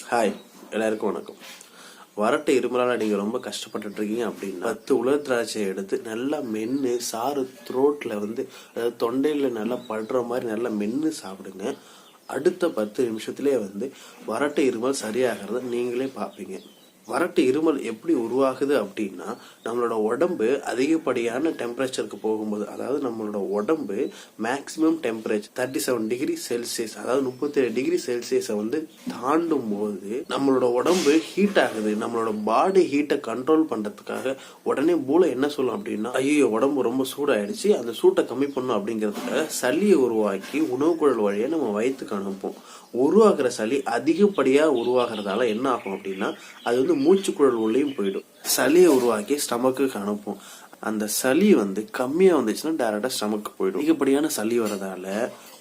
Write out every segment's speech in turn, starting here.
Hi, எல்லாருக்கும் வணக்கம். வறட்டு இருமலால் நீங்கள் ரொம்ப கஷ்டப்பட்டுட்டு இருக்கீங்க அப்படின்னா 10 உலர் திராட்சையை எடுத்து நல்லா மென்று சாறு த்ரோட்டில் அதாவது தொண்டையில் நல்லா படுற மாதிரி நல்லா மென்று சாப்பிடுங்க. அடுத்த 10 நிமிஷத்துலேயே வறட்டு இருமல் சரியாகிறத நீங்களே பார்ப்பீங்க. வறட்டு இருமல் எப்படி உருவாகுது அப்படின்னா, நம்மளோட உடம்பு அதிகப்படியான டெம்பரேச்சருக்கு போகும்போது, அதாவது நம்மளோட உடம்பு மேக்சிமம் டெம்பரேச்சர் 37 டிகிரி செல்சியஸ், அதாவது 37 டிகிரி செல்சியஸை தாண்டும் போது நம்மளோட உடம்பு ஹீட் ஆகுது. நம்மளோட பாடி ஹீட்டை கண்ட்ரோல் பண்றதுக்காக உடனே மூளை என்ன சொல்லும் அப்படின்னா, ஐயோ உடம்பு ரொம்ப சூடாயிடுச்சு, அந்த சூட்டை கம்மி பண்ணும் அப்படிங்கிறதுக்காக சளியை உருவாக்கி உணவு குழல் வழியா நம்ம வயிற்றுக்கு அனுப்போம். உருவாக்குற சளி அதிகப்படியா உருவாகிறதால என்ன ஆகும் அப்படின்னா, அது மூச்சு குழல் உள்ளேயும் போயிடும். சளியை உருவாக்கி ஸ்டமக்குக்கு அனுப்பும். அந்த சளி கம்மியா வந்துச்சுன்னா டைரக்டா ஸ்டமக்கு போயிடும். அதிகப்படியான சளி வரதால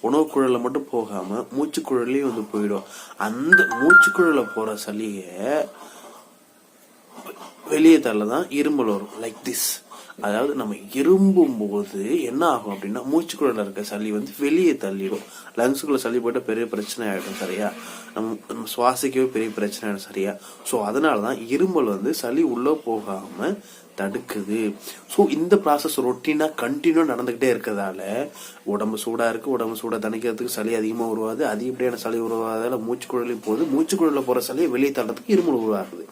உணவு குழல்ல மட்டும் போகாம மூச்சு குழல்லையும் போயிடும். அந்த மூச்சு குழல்ல போற சளிய வெளியே தள்ளதான் இருமல் வரும். Like this. அதாவது நம்ம இரும்பும் போது என்ன ஆகும் அப்படின்னா, மூச்சுக்குள்ள இருக்க சளி வெளியே தள்ளிடும். லங்ஸுக்குள்ள சளி போயிட்டு பெரிய பிரச்சனை ஆயிடும். சரியா? நம்ம சுவாசிக்கவே பெரிய பிரச்சனை ஆயிடும். சரியா? ஸோ அதனாலதான் இருமல் சளி உள்ள போகாம தடுக்குது. ஸோ இந்த ப்ராசஸ் ரொட்டீனா கண்டினியூ நடந்துகிட்டே இருக்கிறதால உடம்பு சூடா இருக்கு. உடம்பு சூடா தணிக்கிறதுக்கு சளி அதிகமா உருவாது. அதிகப்படியான சளி உருவாதால மூச்சுக்குழலையும் போகுது. மூச்சுக்குழல போற சளியை வெளியே தள்ளுறதுக்கு இருமல் உருவாகுது.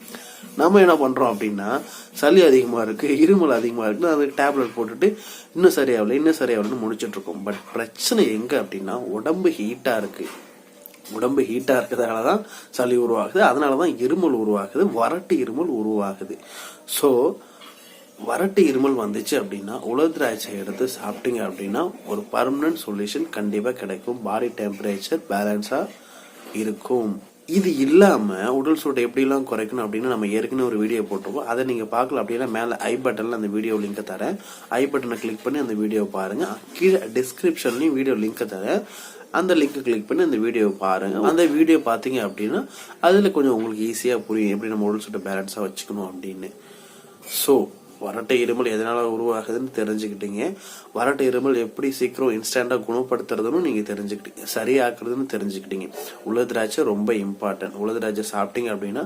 நம்ம என்ன பண்றோம் அப்படின்னா, சளி அதிகமா இருக்கு, இருமல் அதிகமா இருக்கு, அதுக்கு டேப்லெட் போட்டுட்டு இன்னும் சரியாகலன்னு முடிச்சிட்டு இருக்கோம். பட் பிரச்சனை எங்க அப்படின்னா, உடம்பு ஹீட்டா இருக்கு. உடம்பு ஹீட்டா இருக்கிறதாலதான் சளி உருவாகுது. அதனாலதான் இருமல் உருவாகுது, வறட்டு இருமல் உருவாகுது. ஸோ வறட்டு இருமல் வந்துச்சு அப்படின்னா உலர் திராட்சை எடுத்து சாப்பிட்டீங்க அப்படின்னா ஒரு பர்மனன்ட் சொல்யூஷன் கண்டிப்பா கிடைக்கும். பாடி டெம்பரேச்சர் பேலன்ஸா இருக்கும். இது இல்லாம உடல் சூட்டை எப்படி எல்லாம் குறைக்கணும் அப்படின்னு நம்ம ஏற்கனவே ஒரு வீடியோ போட்டிருப்போம். அதை நீங்க பார்க்கல அப்படின்னா மேல ஐ பட்டன்ல அந்த வீடியோ லிங்க் தரேன். ஐ பட்டனை கிளிக் பண்ணி அந்த வீடியோ பாருங்க. கீழே டிஸ்கிரிப்ஷன்லயும் வீடியோ லிங்க் தரேன். அந்த லிங்க் கிளிக் பண்ணி அந்த வீடியோ பாருங்க. அந்த வீடியோ பாத்தீங்க அப்படின்னா அதுல கொஞ்சம் உங்களுக்கு ஈஸியா புரியும் எப்படி நம்ம உடல் சூட்டை பேலன்ஸா வச்சுக்கணும் அப்படின்னு. ஸோ வறட்டு இருமல் எதனால உருவாகுதுன்னு தெரிஞ்சுக்கிட்டீங்க. வறட்டு இருமல் எப்படி சீக்கிரம் இன்ஸ்டன்டா குணப்படுத்துறதுன்னு நீங்க தெரிஞ்சுக்கிட்டீங்க. சரியாக்குறதுன்னு தெரிஞ்சுக்கிட்டீங்க. உலர் திராட்சை ரொம்ப இம்பார்ட்டன்ட். உலர் திராட்சை சாப்பிட்டீங்க அப்படின்னா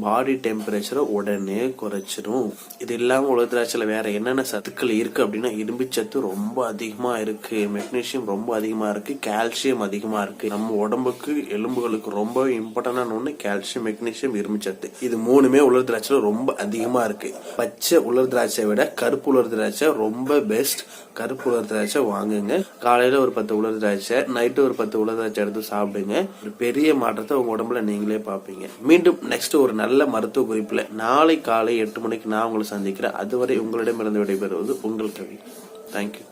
பாடி டெம்பரேச்சரை உடனே குறைச்சிடும். இது இல்லாம உலர் திராட்சையில வேற என்னென்ன சத்துக்கள் இருக்கு அப்படின்னா, இரும்பு சத்து ரொம்ப அதிகமா இருக்கு, மெக்னீசியம் ரொம்ப அதிகமா இருக்கு, கால்சியம் அதிகமா இருக்கு. நம்ம உடம்புக்கு எலும்புகளுக்கு ரொம்ப இம்பார்ட்டன்டான ஒண்ணு கால்சியம், மெக்னீசியம், இரும்பு சத்து. இது மூணுமே உலர் திராட்சையில ரொம்ப அதிகமா இருக்கு. பச்சை உலர் திராட்சை விட கருப்பு உலர் திராட்சை ரொம்ப பெஸ்ட். கருப்பு உலர் திராட்சை வாங்குங்க. காலையில ஒரு 10 உலர் திராட்சை, நைட்டு ஒரு 10 உலர் திராட்சை எடுத்து சாப்பிடுங்க. ஒரு பெரிய மாற்றத்தை உங்க உடம்புல நீங்களே பாப்பீங்க. மீண்டும் நெக்ஸ்ட் ஒரு நல்ல மருத்துவ குறிப்புல நாளை காலை 8 மணிக்கு நான் உங்களை சந்திக்கிறேன். அதுவரை உங்களிடமிருந்து விடைபெறுவது உங்கள் கவி. தேங்க்யூ.